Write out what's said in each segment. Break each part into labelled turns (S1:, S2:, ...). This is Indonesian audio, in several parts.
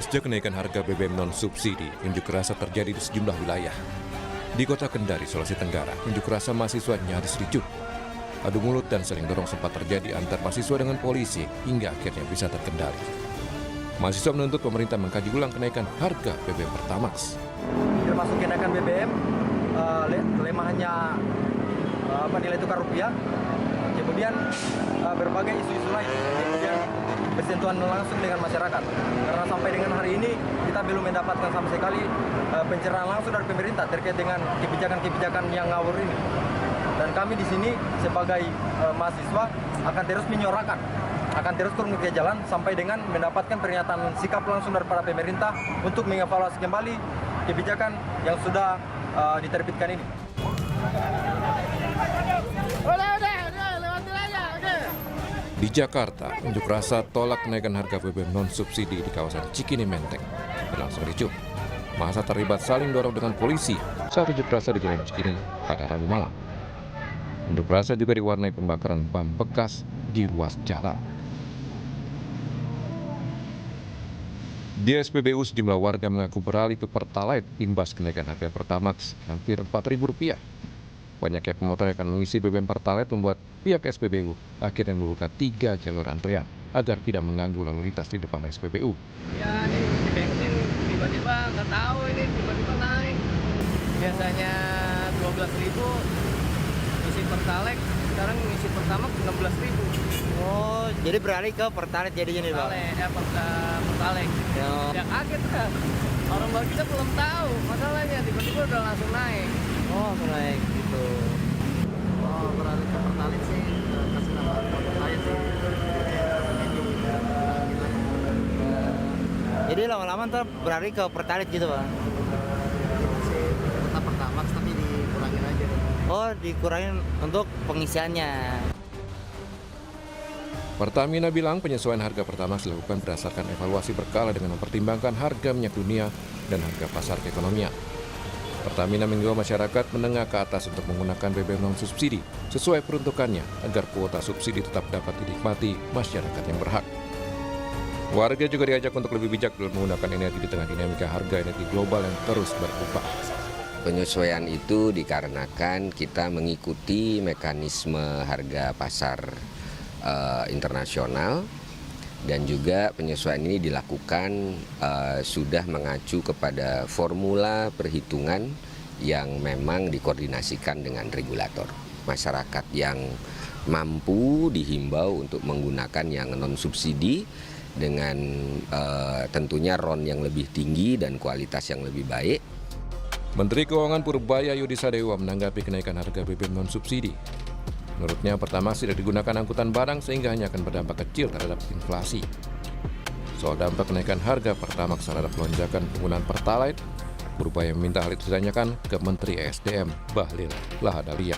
S1: Pasca kenaikan harga BBM non-subsidi, unjuk rasa terjadi di sejumlah wilayah. Di kota Kendari, Sulawesi Tenggara, unjuk rasa mahasiswa nyaris ricuh. Adu mulut dan saling dorong sempat terjadi antar mahasiswa dengan polisi hingga akhirnya bisa terkendali. Mahasiswa menuntut pemerintah mengkaji ulang kenaikan harga BBM Pertamax.
S2: Termasuk kenaikan BBM, kelemahannya nilai tukar rupiah, kemudian berbagai isu-isu lain, kemudian bersentuhan langsung dengan masyarakat. Karena sampai dengan hari ini kita belum mendapatkan sama sekali pencerahan langsung dari pemerintah terkait dengan kebijakan-kebijakan yang ngawur ini. Dan kami di sini sebagai mahasiswa akan terus menyuarakan, akan terus turun ke jalan sampai dengan mendapatkan pernyataan sikap langsung daripada pemerintah untuk mengevaluasi kembali kebijakan yang sudah diterbitkan ini.
S1: Di Jakarta, unjuk rasa tolak kenaikan harga BBM non-subsidi di kawasan Cikini Menteng berlangsung ricuh. Massa terlibat saling dorong dengan polisi saat unjuk rasa di Jalan Cikini pada Rabu malam. Unjuk rasa juga diwarnai pembakaran bom bekas di ruas jalan. Di SPBU, sejumlah warga mengaku beralih ke Pertalite imbas kenaikan harga Pertamax hampir Rp4.000. Banyaknya pemotor yang akan mengisi BBM Pertalite membuat pihak SPBU akhirnya membuka 3 jalur antrean agar tidak mengganggu lalu lintas di depan SPBU.
S3: Ya, ini bensin tiba-tiba nggak tahu ini tiba-tiba naik. Biasanya 12.000 isi Pertalite, sekarang isi Pertamax 16.000.
S2: Oh, jadi beralih ke Pertalite jadinya nih, Bang?
S3: Pertalite. Ya kaget kan. Orang baru kita belum tahu masalahnya, tiba-tiba udah langsung naik.
S2: Oh, naik gitu.
S3: Oh, beralih ke Pertalite sih, kasih nama Pertalite sih.
S2: Jadi lama-lama ntar beralih ke Pertalite gitu, Bang?
S3: Masih tetap Pertamax tapi dikurangin aja.
S2: Oh, dikurangin untuk pengisiannya.
S1: Pertamina bilang penyesuaian harga Pertamax dilakukan berdasarkan evaluasi berkala dengan mempertimbangkan harga minyak dunia dan harga pasar keekonomian. Pertamina mengimbau masyarakat menengah ke atas untuk menggunakan BBM non-subsidi sesuai peruntukannya agar kuota subsidi tetap dapat dinikmati masyarakat yang berhak. Warga juga diajak untuk lebih bijak dalam menggunakan energi di tengah dinamika harga energi global yang terus berubah.
S4: Penyesuaian itu dikarenakan kita mengikuti mekanisme harga pasar internasional, dan juga penyesuaian ini dilakukan sudah mengacu kepada formula perhitungan yang memang dikoordinasikan dengan regulator. Masyarakat yang mampu dihimbau untuk menggunakan yang non-subsidi dengan tentunya RON yang lebih tinggi dan kualitas yang lebih baik.
S1: Menteri Keuangan Purbaya Yudisadewa menanggapi kenaikan harga BBM non-subsidi. Menurutnya, Pertamax tidak digunakan angkutan barang sehingga hanya akan berdampak kecil terhadap inflasi. Soal dampak kenaikan harga Pertamax terhadap lonjakan penggunaan Pertalite, Purbaya meminta hal itu ditanyakan ke Menteri ESDM Bahlil Lahadalia.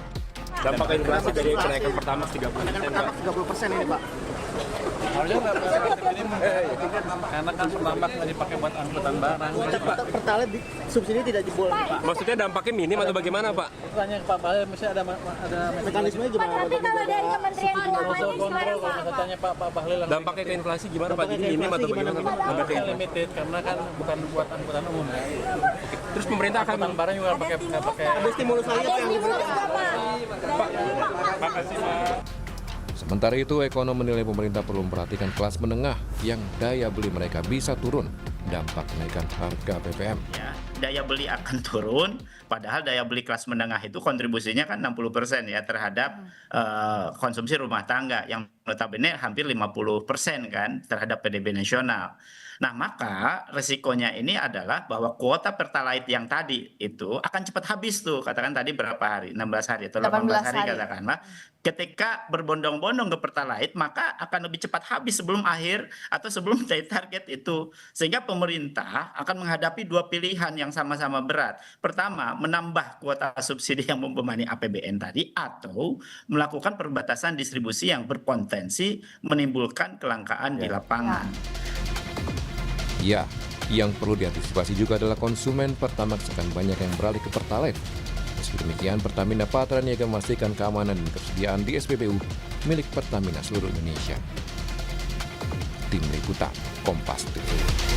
S5: Dampak inflasi dari kenaikan Pertamax 30%,
S3: Pertamax 30% ini, Pak.
S5: harusnya nggak ini karena kan Pertamax nggak dipakai buat angkutan barang.
S3: Pertalite subsidi tidak diboleh, Pak.
S5: Maksudnya dampaknya minim atau bagaimana, Pak?
S3: Tanya ke Pak Bahlil, misalnya ada mekanismenya gimana?
S6: Tapi kalau dari Kementerian Keuangan ini gimana, Pak?
S5: Kalau tanya Pak Bahlil dampaknya ke inflasi gimana, Pak? Jadi minim atau bagaimana?
S3: Dampaknya limited karena kan bukan buat angkutan umum.
S5: Terus pemerintah akan
S3: Angkutan barang juga pakai
S5: ada stimulus lagi
S6: Ada
S5: yang
S6: stimulus nggak, Pak?
S5: Makasih, Pak.
S1: Sementara itu, ekonom menilai pemerintah perlu memperhatikan kelas menengah yang daya beli mereka bisa turun dampak kenaikan harga BBM.
S7: Ya, daya beli akan turun, padahal daya beli kelas menengah itu kontribusinya kan 60% ya terhadap konsumsi rumah tangga yang notabene hampir 50% kan terhadap PDB nasional. Nah, maka resikonya ini adalah bahwa kuota Pertalite yang tadi itu akan cepat habis tuh, katakan tadi berapa hari, 16 hari atau 18 hari katakanlah. Ketika berbondong-bondong ke Pertalite, maka akan lebih cepat habis sebelum akhir atau sebelum target itu. Sehingga pemerintah akan menghadapi dua pilihan yang sama-sama berat. Pertama, menambah kuota subsidi yang membebani APBN tadi, atau melakukan perbatasan distribusi yang berpotensi menimbulkan kelangkaan di lapangan.
S1: Ya, yang perlu diantisipasi juga adalah konsumen Pertamax akan banyak yang beralih ke Pertalite. Meski demikian, Pertamina Patraniaga memastikan keamanan dan ketersediaan di SPBU milik Pertamina seluruh Indonesia. Tim Liputan Kompas TV.